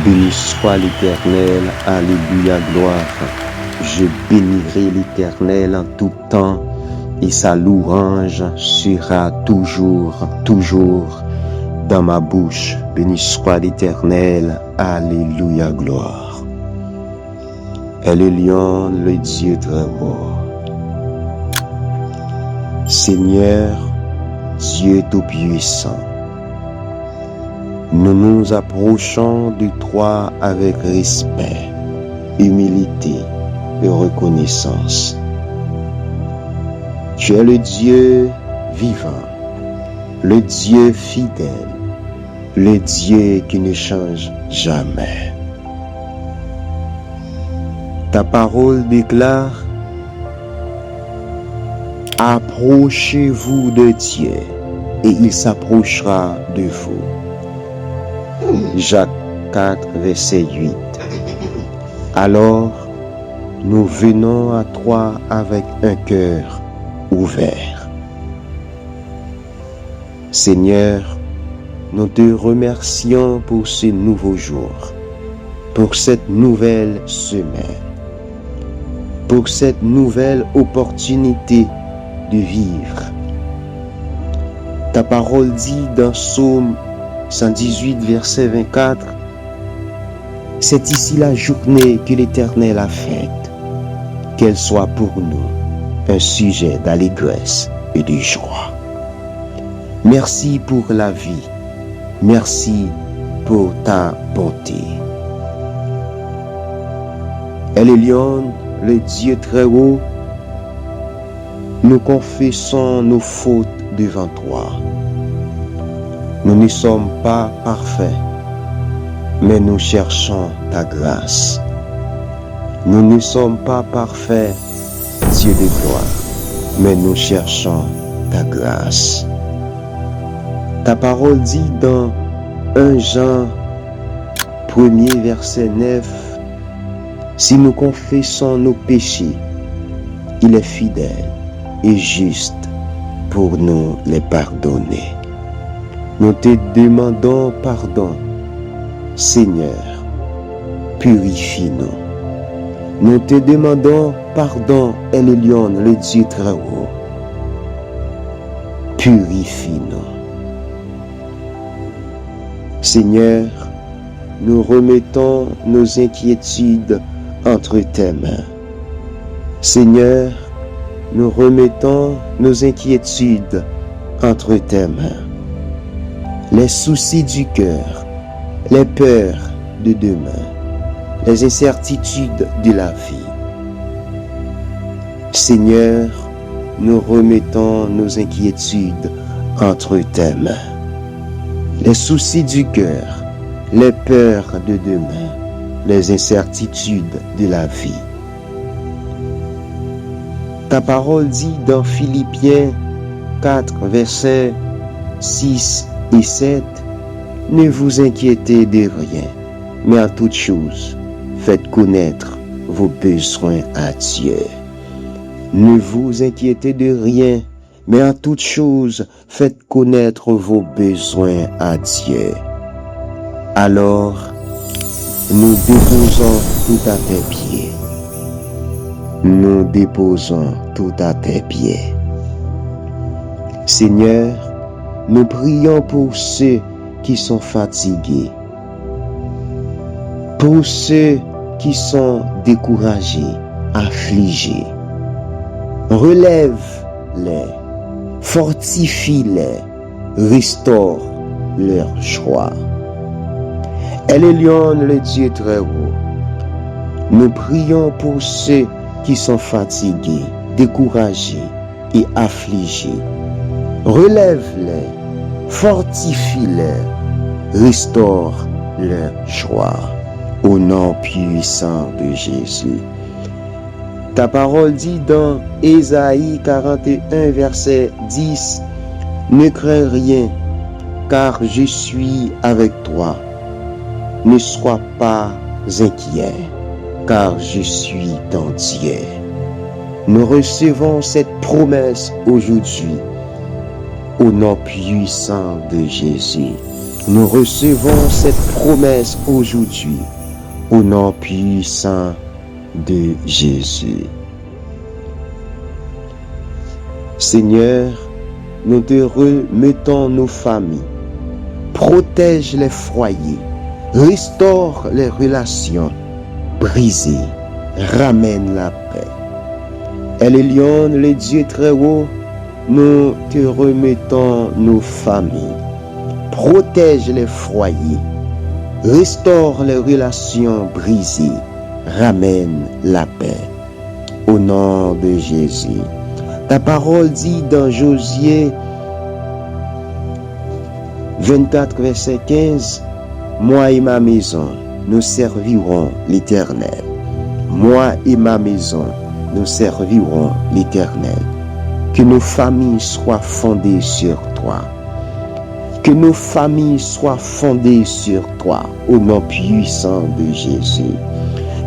Béni soit l'Éternel, alléluia, gloire. Je bénirai l'Éternel en tout temps, et sa louange sera toujours, toujours dans ma bouche. Béni soit l'Éternel, alléluia, gloire. Elle est lion, le Dieu très haut. Seigneur, Dieu tout-puissant, nous nous approchons de toi avec respect, humilité et reconnaissance. Tu es le Dieu vivant, le Dieu fidèle, le Dieu qui ne change jamais. Ta parole déclare: approchez-vous de Dieu et il s'approchera de vous. Jacques 4, verset 8. Alors, nous venons à toi avec un cœur ouvert. Seigneur, nous te remercions pour ce nouveau jour, pour cette nouvelle semaine, pour cette nouvelle opportunité de vivre. Ta parole dit dans Psaume 118, verset 24, c'est ici la journée que l'Éternel a faite, qu'elle soit pour nous un sujet d'allégresse et de joie. Merci pour la vie, merci pour ta bonté. Elle est lion, le Dieu très haut, nous confessons nos fautes devant toi. Nous ne sommes pas parfaits, mais nous cherchons ta grâce. Nous ne sommes pas parfaits, Dieu de gloire, mais nous cherchons ta grâce. Ta parole dit dans 1 Jean 1er verset 9, si nous confessons nos péchés, il est fidèle et juste pour nous les pardonner. Nous te demandons pardon, Seigneur, purifie-nous. Nous te demandons pardon, El Elyon, le Dieu très haut. Purifie-nous. Seigneur, nous remettons nos inquiétudes entre tes mains. Seigneur, nous remettons nos inquiétudes entre tes mains. Les soucis du cœur, les peurs de demain, les incertitudes de la vie. Seigneur, nous remettons nos inquiétudes entre tes mains. Les soucis du cœur, les peurs de demain, les incertitudes de la vie. Ta parole dit dans Philippiens 4, versets 6 et 7, ne vous inquiétez de rien, mais en toute chose, faites connaître vos besoins à Dieu. Ne vous inquiétez de rien, mais en toute chose, faites connaître vos besoins à Dieu. Alors, nous déposons tout à tes pieds. Nous déposons tout à tes pieds. Seigneur, nous prions pour ceux qui sont fatigués, pour ceux qui sont découragés, affligés. Relève-les, fortifie-les, restaure leur joie. Elle est lion, le Dieu très haut. Nous prions pour ceux qui sont fatigués, découragés et affligés. Relève-les, fortifie-les, restaure leur joie. Au nom puissant de Jésus. Ta parole dit dans Ésaïe 41, verset 10, ne crains rien, car je suis avec toi. Ne sois pas inquiet, car je suis ton Dieu. Nous recevons cette promesse aujourd'hui. Au nom puissant de Jésus. Nous recevons cette promesse aujourd'hui au nom puissant de Jésus. Seigneur, nous te remettons nos familles. Protège les foyers. Restaure les relations brisées. Ramène la paix. El-Elyon, le Dieu très haut, nous te remettons nos familles. Protège les foyers. Restaure les relations brisées. Ramène la paix. Au nom de Jésus. Ta parole dit dans Josué 24, verset 15, « Moi et ma maison, nous servirons l'Éternel. Moi et ma maison, nous servirons l'Éternel. Que nos familles soient fondées sur toi. Que nos familles soient fondées sur toi, au nom puissant de Jésus.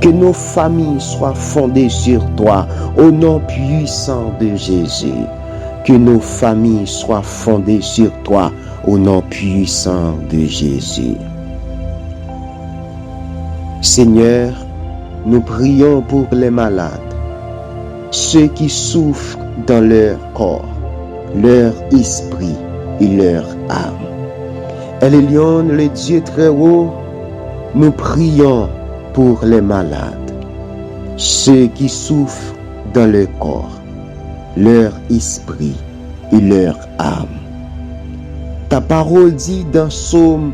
Que nos familles soient fondées sur toi, au nom puissant de Jésus. Que nos familles soient fondées sur toi, au nom puissant de Jésus. Seigneur, nous prions pour les malades, ceux qui souffrent dans leur corps, leur esprit et leur âme. El-Elyon, le Dieu très haut, nous prions pour les malades, ceux qui souffrent dans leur corps, leur esprit et leur âme. Ta parole dit dans Psaume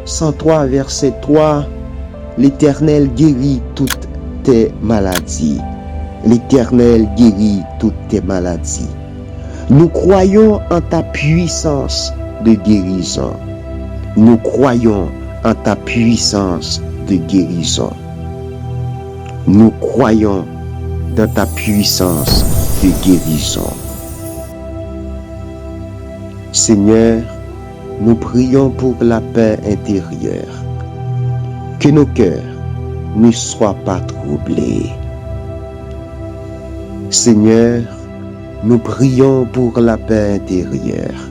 103, verset 3, « L'Éternel guérit toutes tes maladies. L'Éternel guérit toutes tes maladies. » Nous croyons en ta puissance de guérison. Nous croyons en ta puissance de guérison. Nous croyons dans ta puissance de guérison. Seigneur, nous prions pour la paix intérieure. Que nos cœurs ne soient pas troublés. Seigneur, nous prions pour la paix intérieure.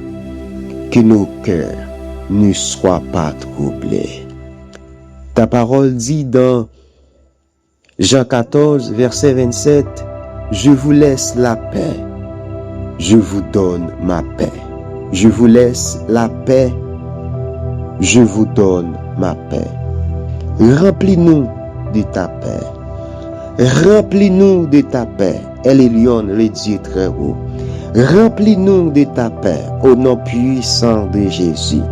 Que nos cœurs ne soient pas troublés. Ta parole dit dans Jean 14, verset 27, « Je vous laisse la paix, je vous donne ma paix. Je vous laisse la paix, je vous donne ma paix. » Remplis-nous de ta paix. Remplis-nous de ta paix. El-Elyon, le Dieu très haut. Remplis-nous de ta paix au nom puissant de Jésus.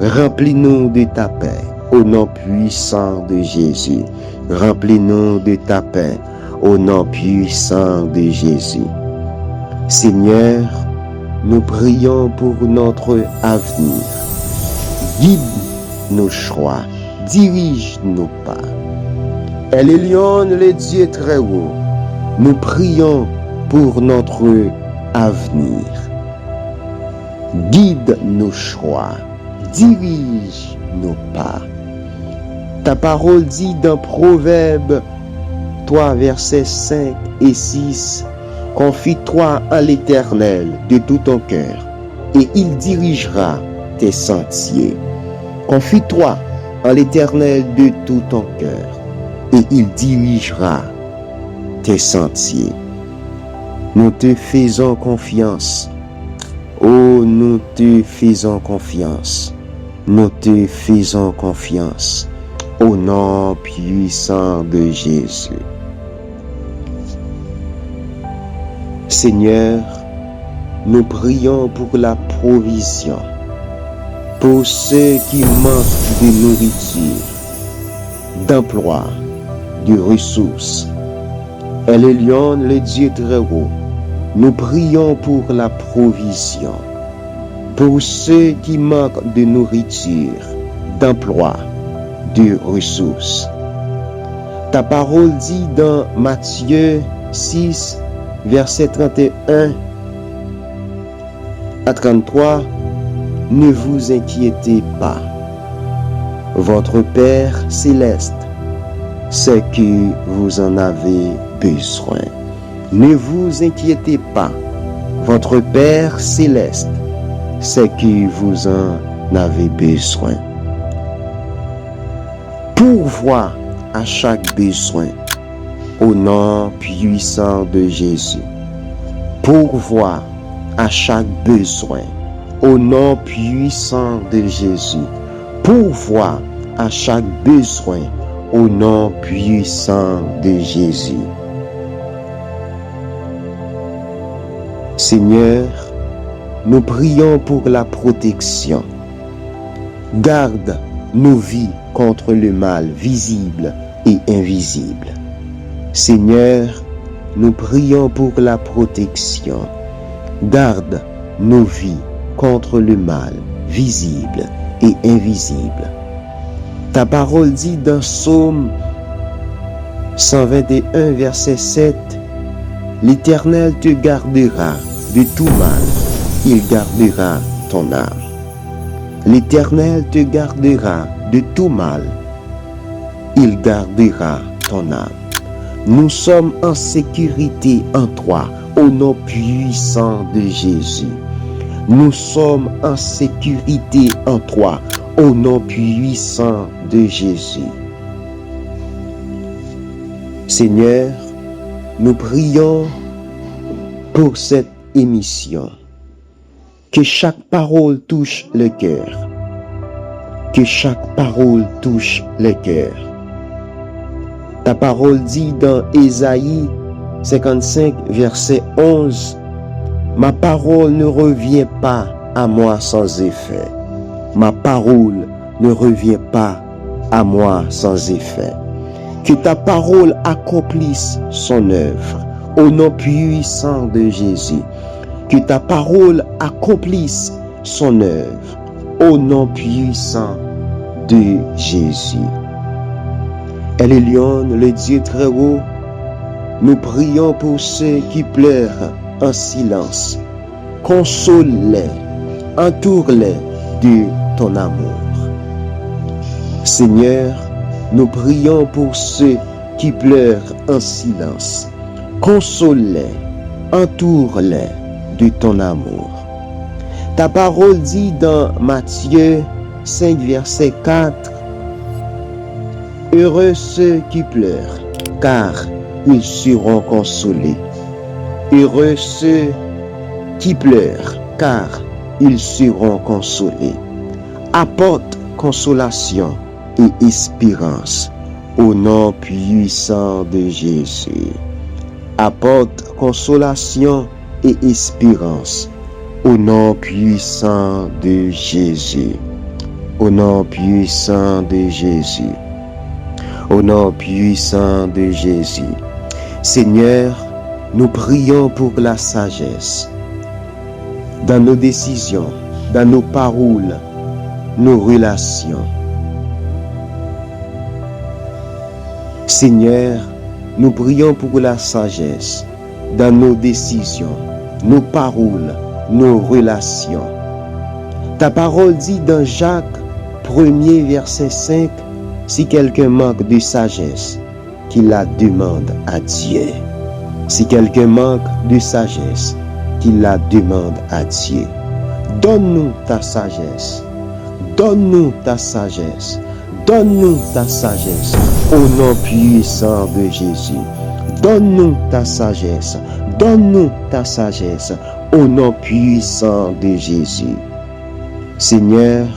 Remplis-nous de ta paix au nom puissant de Jésus. Remplis-nous de ta paix au nom puissant de Jésus. Seigneur, nous prions pour notre avenir. Guide nos choix. Dirige nos pas. El-Elyon, le Dieu très haut, nous prions pour notre avenir. Guide nos choix. Dirige nos pas. Ta parole dit dans Proverbe 3, versets 5 et 6, « Confie-toi en l'Éternel de tout ton cœur, et il dirigera tes sentiers. » Confie-toi en l'Éternel de tout ton cœur, et il dirigera tes sentiers. Nous te faisons confiance. Oh, nous te faisons confiance. Nous te faisons confiance. Au nom puissant de Jésus. Seigneur, nous prions pour la provision. Pour ceux qui manquent de nourriture, d'emploi, de ressources. El-Elyon, le Dieu très haut, nous prions pour la provision. Pour ceux qui manquent de nourriture, d'emploi, de ressources. Ta parole dit dans Matthieu 6, verset 31 à 33, « Ne vous inquiétez pas. Votre Père céleste sait que vous en avez besoin. Ne vous inquiétez pas. Votre Père céleste sait que vous en n'avez besoin. Pourvois à chaque besoin au nom puissant de Jésus. Pourvois à chaque besoin au nom puissant de Jésus. Pourvois à chaque besoin au nom puissant de Jésus. Seigneur, nous prions pour la protection. Garde nos vies contre le mal visible et invisible. Seigneur, nous prions pour la protection. Garde nos vies contre le mal visible et invisible. Ta parole dit dans Psaume 121, verset 7, l'Éternel te gardera de tout mal, il gardera ton âme. L'Éternel te gardera de tout mal, il gardera ton âme. Nous sommes en sécurité en toi, au nom puissant de Jésus. Nous sommes en sécurité en toi, au nom puissant de Jésus. Seigneur, nous prions pour cette émission. Que chaque parole touche le cœur. Que chaque parole touche le cœur. Ta parole dit dans Ésaïe 55, verset 11, « Ma parole ne revient pas à moi sans effet. Ma parole ne revient pas à moi sans effet. » Que ta parole accomplisse son œuvre au nom puissant de Jésus. Que ta parole accomplisse son œuvre au nom puissant de Jésus. El Elyon, le Dieu très haut, nous prions pour ceux qui pleurent en silence. Console-les, entoure-les de ton amour. Seigneur, nous prions pour ceux qui pleurent en silence. Console-les, entoure-les de ton amour. Ta parole dit dans Matthieu 5, verset 4, « Heureux ceux qui pleurent, car ils seront consolés. Heureux ceux qui pleurent, car ils seront consolés. » Apporte consolation et espérance au nom puissant de Jésus. Apporte consolation et espérance au nom puissant de Jésus. Au nom puissant de Jésus. Au nom puissant de Jésus. Seigneur, nous prions pour la sagesse dans nos décisions, dans nos paroles, nos relations. Seigneur, nous prions pour la sagesse dans nos décisions, nos paroles, nos relations. Ta parole dit dans Jacques 1er, verset 5, « Si quelqu'un manque de sagesse, qu'il la demande à Dieu. » Si quelqu'un manque de sagesse, qu'il la demande à Dieu. Donne-nous ta sagesse. Donne-nous ta sagesse. Donne-nous ta sagesse au nom puissant de Jésus. Donne-nous ta sagesse. Donne-nous ta sagesse au nom puissant de Jésus. Seigneur,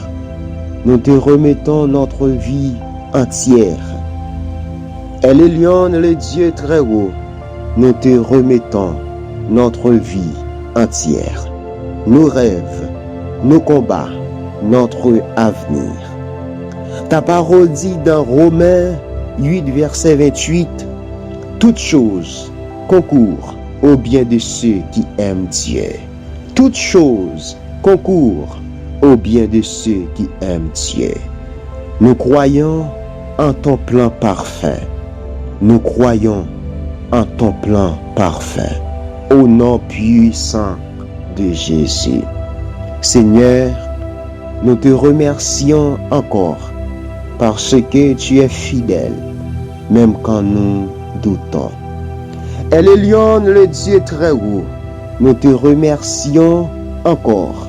nous te remettons notre vie entière. El Elyon, le Dieu très haut, nous te remettons notre vie entière. Nos rêves, nos combats, notre avenir. Ta parole dit dans Romains 8, verset 28, « Toutes choses concourent au bien de ceux qui aiment Dieu. » Toutes choses concourent au bien de ceux qui aiment Dieu. Nous croyons en ton plan parfait. Nous croyons en ton plan parfait. Au nom puissant de Jésus. Seigneur, nous te remercions encore parce que tu es fidèle, même quand nous doutons. El Elyon, le Dieu très haut, nous te remercions encore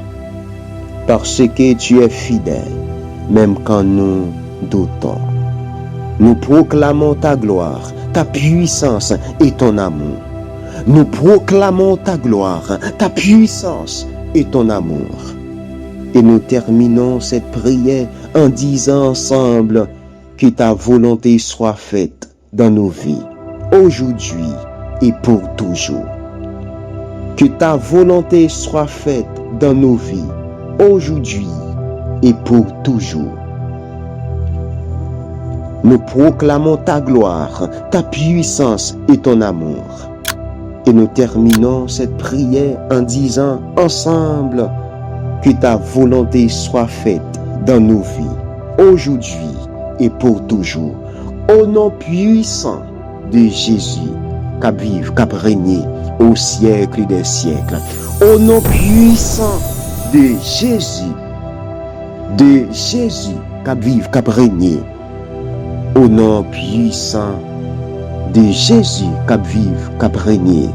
parce que tu es fidèle, même quand nous doutons. Nous proclamons ta gloire, ta puissance et ton amour. Nous proclamons ta gloire, ta puissance et ton amour. Et nous terminons cette prière en disant ensemble que ta volonté soit faite dans nos vies, aujourd'hui et pour toujours. Que ta volonté soit faite dans nos vies, aujourd'hui et pour toujours. Nous proclamons ta gloire, ta puissance et ton amour. Et nous terminons cette prière en disant ensemble que ta volonté soit faite dans nos vies, aujourd'hui et pour toujours. Au nom puissant de Jésus, qu'à vivre, qu'à régner au siècle des siècles. Au nom puissant de Jésus, qu'à vivre, qu'à régner. Au nom puissant de Jésus, qu'à vivre, qu'à régner.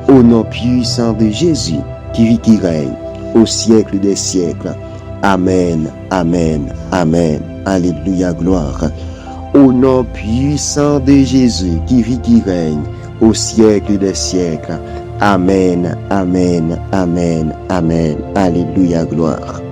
Au nom puissant de Jésus, qui vit, qui règne au siècle des siècles. Amen, amen, amen. Alléluia, gloire. Au nom puissant de Jésus, qui vit, qui règne au siècle des siècles. Amen, amen, amen, amen. Alléluia, gloire.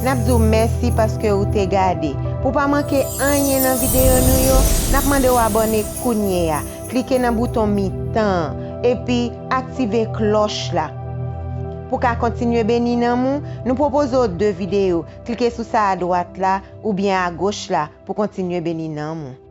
Napdou merci parce que vous t'es gardé. Pour pas manquer rien dans vidéo nous yo, n'a demandé ou abonner kounye ya. Cliquez dans bouton mi-temps et puis activer cloche là. Pour qu'à continuer béni nan mou, nous proposons 2 vidéos. Cliquez sur ça à droite là ou bien à gauche là pour continuer béni nan mou.